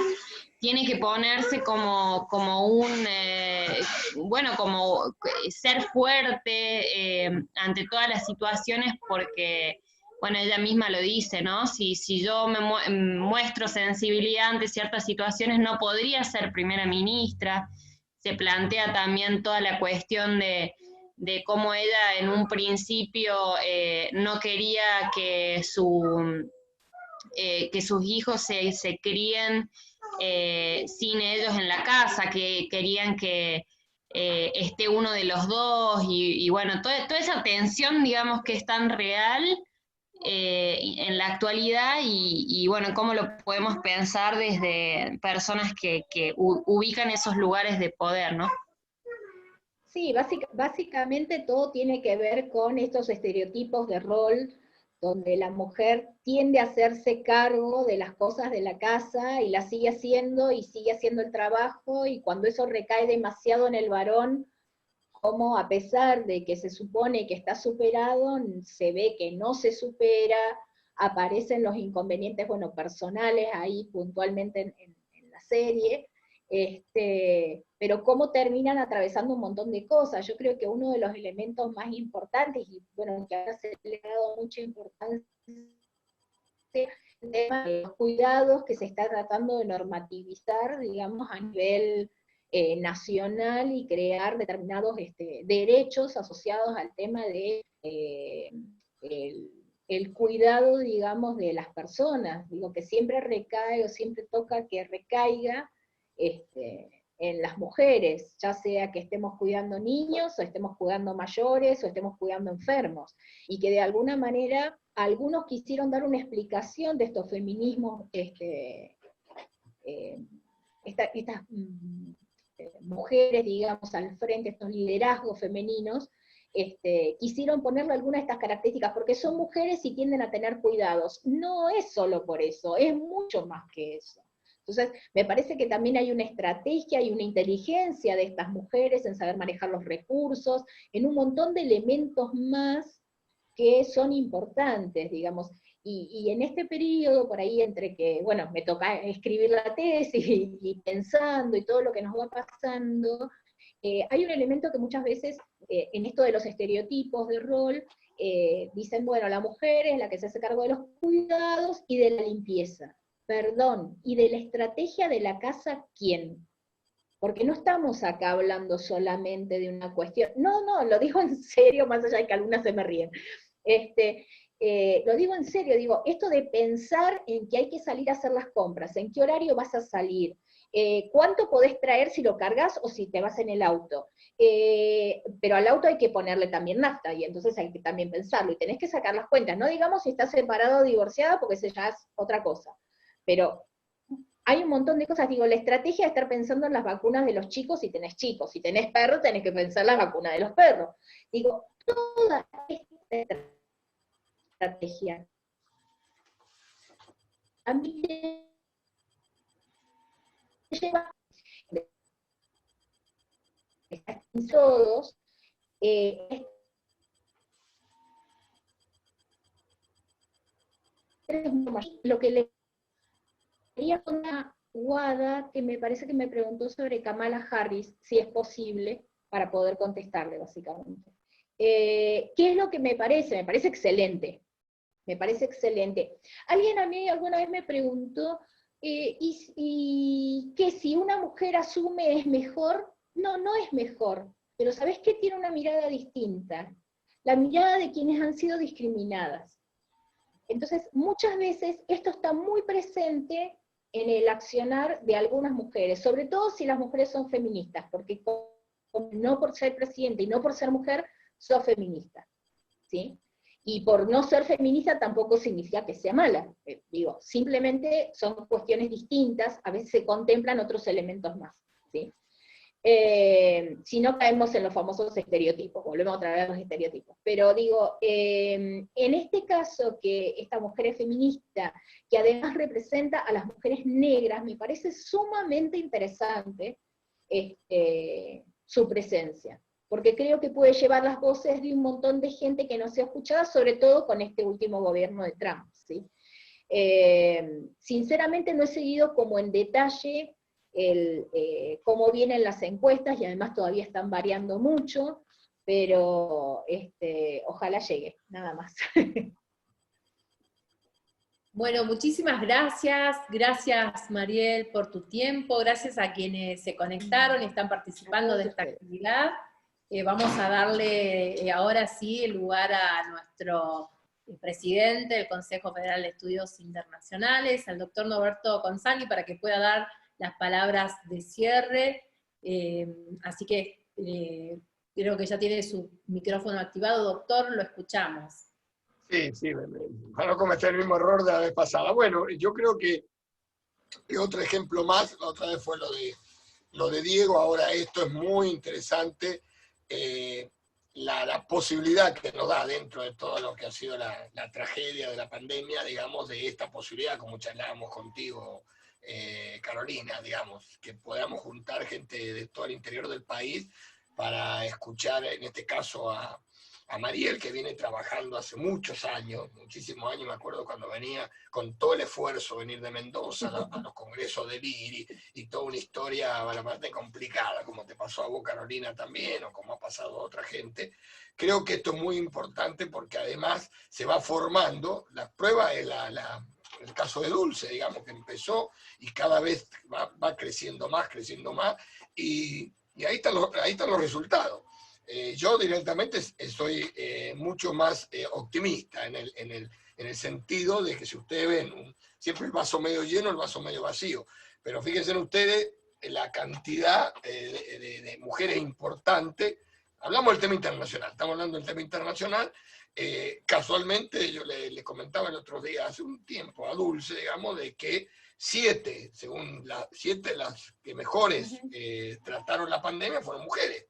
tiene que ponerse como como ser fuerte ante todas las situaciones, porque, bueno, ella misma lo dice, ¿no? Si yo me muestro sensibilidad ante ciertas situaciones, no podría ser primera ministra. Se plantea también toda la cuestión de cómo ella en un principio no quería que sus hijos se críen sin ellos en la casa, que querían que esté uno de los dos, y bueno, toda esa tensión, digamos, que es tan real en la actualidad, y bueno, cómo lo podemos pensar desde personas que ubican esos lugares de poder, ¿no? Sí, básicamente todo tiene que ver con estos estereotipos de rol, donde la mujer tiende a hacerse cargo de las cosas de la casa y las sigue haciendo y sigue haciendo el trabajo, y cuando eso recae demasiado en el varón, como a pesar de que se supone que está superado, se ve que no se supera, aparecen los inconvenientes, bueno, personales ahí puntualmente en la serie, pero cómo terminan atravesando un montón de cosas. Yo creo que uno de los elementos más importantes, y bueno, que ahora se le ha dado mucha importancia, el tema de los cuidados que se está tratando de normativizar, digamos, a nivel nacional, y crear determinados derechos asociados al tema de el cuidado, digamos, de las personas. Digo, que siempre recae o siempre toca que recaiga en las mujeres, ya sea que estemos cuidando niños, o estemos cuidando mayores, o estemos cuidando enfermos, y que de alguna manera algunos quisieron dar una explicación de estos feminismos, estas mujeres, digamos, al frente, estos liderazgos femeninos, quisieron ponerle algunas de estas características, porque son mujeres y tienden a tener cuidados. No es solo por eso, es mucho más que eso. Entonces, me parece que también hay una estrategia y una inteligencia de estas mujeres en saber manejar los recursos, en un montón de elementos más que son importantes, digamos. Y en este periodo, por ahí, entre que, bueno, me toca escribir la tesis y pensando y todo lo que nos va pasando, hay un elemento que muchas veces, en esto de los estereotipos de rol, dicen, bueno, la mujer es la que se hace cargo de los cuidados y de la limpieza. Perdón, ¿y de la estrategia de la casa quién? Porque no estamos acá hablando solamente de una cuestión, no, lo digo en serio, más allá de que algunas se me ríen, lo digo en serio, digo, esto de pensar en que hay que salir a hacer las compras, en qué horario vas a salir, cuánto podés traer si lo cargas o si te vas en el auto, pero al auto hay que ponerle también nafta, y entonces hay que también pensarlo, y tenés que sacar las cuentas, no digamos si estás separado o divorciada, porque eso ya es otra cosa, pero hay un montón de cosas. Digo, la estrategia de estar pensando en las vacunas de los chicos, si tenés perros, tenés que pensar en la vacuna de los perros. Digo, toda esta estrategia también lleva todos lo que le quería una Guada, que me parece que me preguntó sobre Kamala Harris, si es posible, para poder contestarle, básicamente. ¿Qué es lo que me parece? Me parece excelente. Me parece excelente. Alguien a mí alguna vez me preguntó, ¿y que si una mujer asume es mejor? No, no es mejor. Pero ¿sabés qué tiene una mirada distinta? La mirada de quienes han sido discriminadas. Entonces, muchas veces esto está muy presente en el accionar de algunas mujeres, sobre todo si las mujeres son feministas, porque no por ser presidenta y no por ser mujer, sos feminista, ¿sí? Y por no ser feminista tampoco significa que sea mala. Digo, simplemente son cuestiones distintas, a veces se contemplan otros elementos más, ¿sí? Si no caemos en los famosos estereotipos, volvemos otra vez a los estereotipos. Pero digo, en este caso que esta mujer es feminista, que además representa a las mujeres negras, me parece sumamente interesante su presencia, porque creo que puede llevar las voces de un montón de gente que no se ha escuchado, sobre todo con este último gobierno de Trump, ¿sí? Sinceramente no he seguido como en detalle cómo vienen las encuestas, y además todavía están variando mucho, pero ojalá llegue, nada más. Bueno, muchísimas gracias. Gracias, Mariel, por tu tiempo. Gracias a quienes se conectaron y están participando de esta actividad. Vamos a darle ahora sí el lugar a nuestro presidente del Consejo Federal de Estudios Internacionales, al doctor Norberto Consani, para que pueda dar las palabras de cierre. Así que creo que ya tiene su micrófono activado. Doctor, lo escuchamos. Sí, para no cometer el mismo error de la vez pasada. Bueno, yo creo que otro ejemplo más, la otra vez fue lo de Diego, ahora esto es muy interesante, la posibilidad que nos da dentro de todo lo que ha sido la tragedia de la pandemia, digamos, de esta posibilidad, como charlábamos contigo, Carolina, digamos, que podamos juntar gente de todo el interior del país para escuchar, en este caso, a Mariel, que viene trabajando hace muchos años, muchísimos años, me acuerdo cuando venía con todo el esfuerzo, venir de Mendoza a los congresos de LIRI, y toda una historia bastante complicada, como te pasó a vos, Carolina, también, o como ha pasado a otra gente. Creo que esto es muy importante porque además se va formando, la prueba es el caso de Dulce, digamos, que empezó y cada vez va creciendo más, y ahí están los resultados. Yo directamente soy mucho más optimista en el sentido de que si ustedes ven siempre el vaso medio lleno, el vaso medio vacío, pero fíjense ustedes la cantidad de mujeres importantes. Hablamos del tema internacional, estamos hablando del tema internacional. Casualmente yo le comentaba el otro día, hace un tiempo, a Dulce, digamos, de que 7 de las que mejores trataron la pandemia fueron mujeres.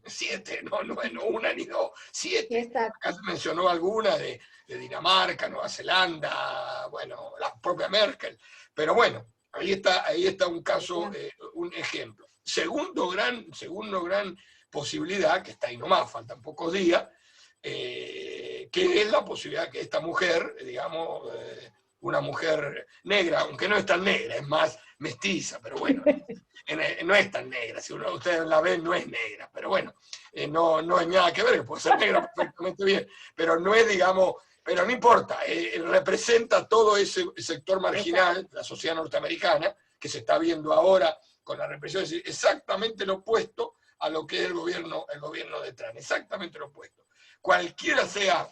7, no una ni dos, 7. Acá se mencionó alguna de Dinamarca, Nueva Zelanda, bueno, la propia Merkel, pero bueno, ahí está un caso, un ejemplo. Segundo gran posibilidad, que está ahí nomás, faltan pocos días, que es la posibilidad que esta mujer, digamos, una mujer negra, aunque no es tan negra, es más mestiza, pero bueno, no es tan negra, si ustedes la ven, no es negra, pero bueno, no hay nada que ver, que puede ser negra perfectamente bien, pero no es, digamos, pero no importa, representa todo ese sector marginal de la sociedad norteamericana, que se está viendo ahora con la represión, es decir, exactamente lo opuesto a lo que es el gobierno de Trump, exactamente lo opuesto. Cualquiera sea,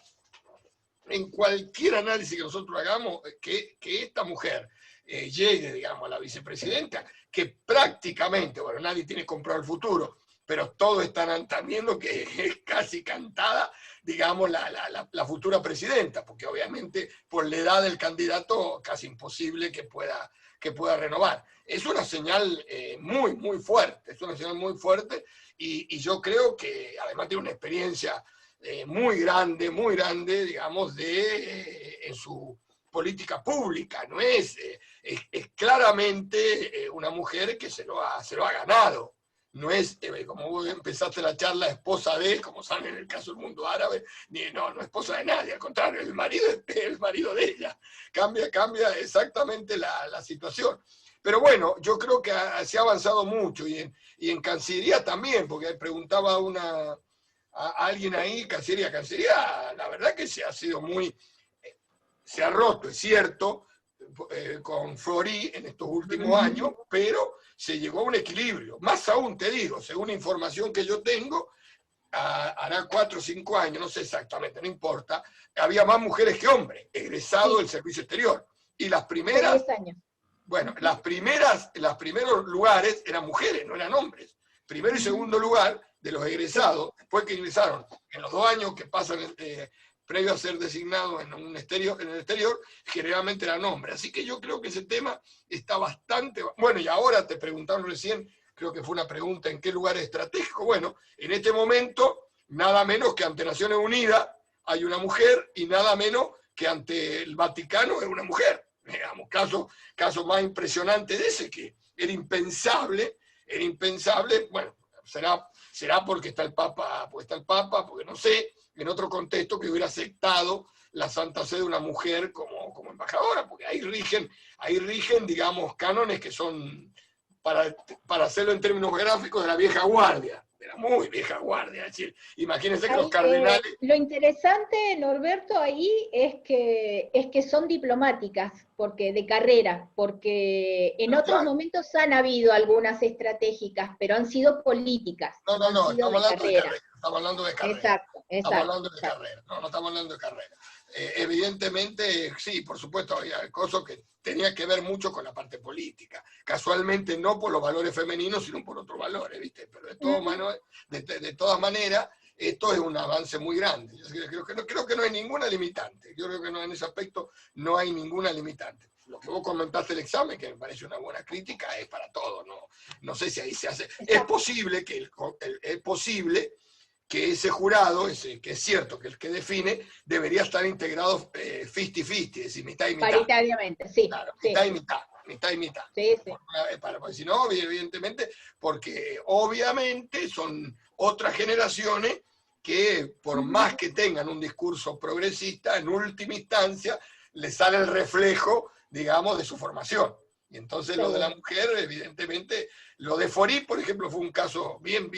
en cualquier análisis que nosotros hagamos, que esta mujer llegue, digamos, a la vicepresidenta, que prácticamente, bueno, nadie tiene comprado el futuro, pero todos están viendo que es casi cantada, digamos, la futura presidenta, porque obviamente por la edad del candidato casi imposible que pueda renovar. Es una señal muy fuerte, y yo creo que además tiene una experiencia muy grande, digamos, en su política pública, ¿no es? Es claramente una mujer que se lo ha ganado. No es, como vos empezaste la charla, esposa de, como saben en el caso del mundo árabe, no es esposa de nadie, al contrario, el marido es el marido de ella. Cambia exactamente la situación. Pero bueno, yo creo que se ha avanzado mucho, y en Cancillería también, porque preguntaba a alguien ahí, Cancillería, la verdad que se ha roto, es cierto, con Flori en estos últimos años, pero se llegó a un equilibrio. Más aún, te digo, según la información que yo tengo, hará 4 o 5 años, no sé exactamente, no importa, había más mujeres que hombres egresados del servicio exterior. Y las primeras, bueno, los primeros lugares eran mujeres, no eran hombres. Primero y segundo lugar de los egresados, después que ingresaron en los 2 años que pasan previo a ser designado en el exterior, generalmente eran hombres. Así que yo creo que ese tema está bastante... Bueno, y ahora te preguntaron recién, creo que fue una pregunta, ¿en qué lugar estratégico? Bueno, en este momento, nada menos que ante Naciones Unidas hay una mujer, y nada menos que ante el Vaticano es una mujer. Digamos, caso más impresionante de ese, que era impensable, bueno, será porque está el Papa, porque no sé, en otro contexto que hubiera aceptado la Santa Sede una mujer como embajadora, porque ahí rigen, digamos, cánones que son, para hacerlo en términos gráficos, de la vieja guardia, de la muy vieja guardia. Es decir, imagínense que los cardenales... Lo interesante, Norberto, ahí es que son diplomáticas, porque de carrera, porque en otros momentos han habido algunas estratégicas, pero han sido políticas. No, estamos hablando de carrera. Estamos hablando de carrera. Exacto. Estamos hablando de carrera. No estamos hablando de carrera. Evidentemente, sí, por supuesto, había cosas que tenía que ver mucho con la parte política. Casualmente no por los valores femeninos, sino por otros valores, ¿viste? Pero de todas maneras, esto es un avance muy grande. Yo creo que no hay ninguna limitante. Yo creo que en ese aspecto no hay ninguna limitante. Lo que vos comentaste el examen, que me parece una buena crítica, es para todos. No sé si ahí se hace. Es posible que ese jurado, que es cierto que el que define, debería estar integrado 50-50, es decir, mitad y mitad. Paritariamente, sí. Claro, sí. mitad y mitad. Sí, sí. Porque si no, evidentemente, porque obviamente son otras generaciones que, por más que tengan un discurso progresista, en última instancia, les sale el reflejo, digamos, de su formación. Y entonces lo de la mujer, evidentemente, lo de Forí, por ejemplo, fue un caso bien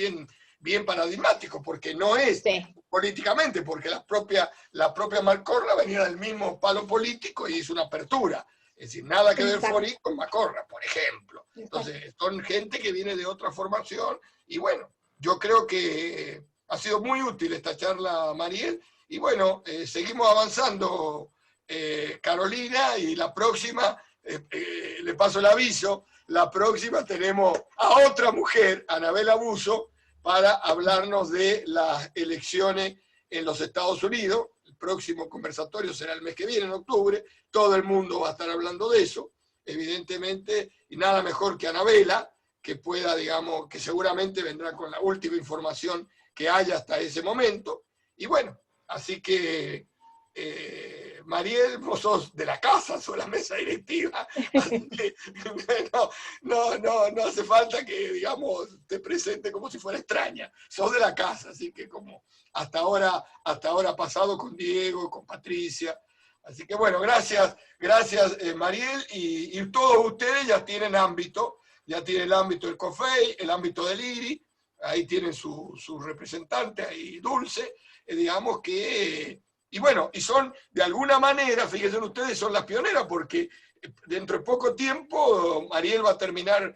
paradigmático, porque no es políticamente, porque la propia Macorra venía del mismo palo político y hizo una apertura. Es decir, nada que ver Forí con Macorra, por ejemplo. Entonces, son gente que viene de otra formación, y bueno, yo creo que ha sido muy útil esta charla, Mariel, y bueno, seguimos avanzando, Carolina, y la próxima, le paso el aviso, la próxima tenemos a otra mujer, Anabel Abuso, para hablarnos de las elecciones en los Estados Unidos. El próximo conversatorio será el mes que viene, en octubre. Todo el mundo va a estar hablando de eso, evidentemente, y nada mejor que Anabela, que pueda, digamos, que seguramente vendrá con la última información que haya hasta ese momento. Y bueno, así que, Mariel, vos sos de la casa, sos la mesa directiva, así que no hace falta que, digamos, te presente como si fuera extraña, sos de la casa, así que como hasta ahora ha pasado con Diego, con Patricia, así que bueno, gracias, Mariel, y todos ustedes ya tienen el ámbito del COFEI, el ámbito del IRI, ahí tienen su representante, ahí Dulce, digamos que... Y bueno, y son, de alguna manera, fíjense ustedes, son las pioneras, porque dentro de poco tiempo Mariel va a terminar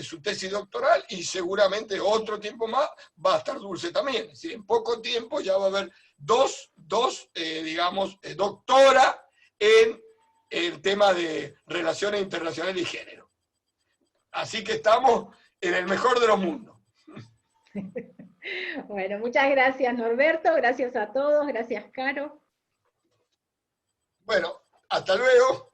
su tesis doctoral, y seguramente otro tiempo más va a estar Dulce también. Es decir, en poco tiempo ya va a haber dos doctoras en el tema de relaciones internacionales y género. Así que estamos en el mejor de los mundos. Bueno, muchas gracias, Norberto, gracias a todos, gracias, Caro. Bueno, hasta luego.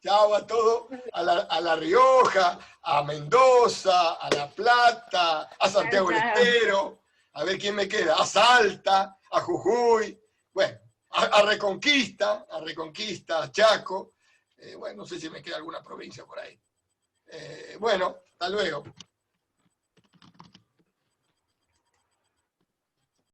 Chao a todos, a La Rioja, a Mendoza, a La Plata, a Santiago del Estero, a ver quién me queda, a Salta, a Jujuy, bueno, a Reconquista, a Chaco, bueno, no sé si me queda alguna provincia por ahí. Bueno, hasta luego.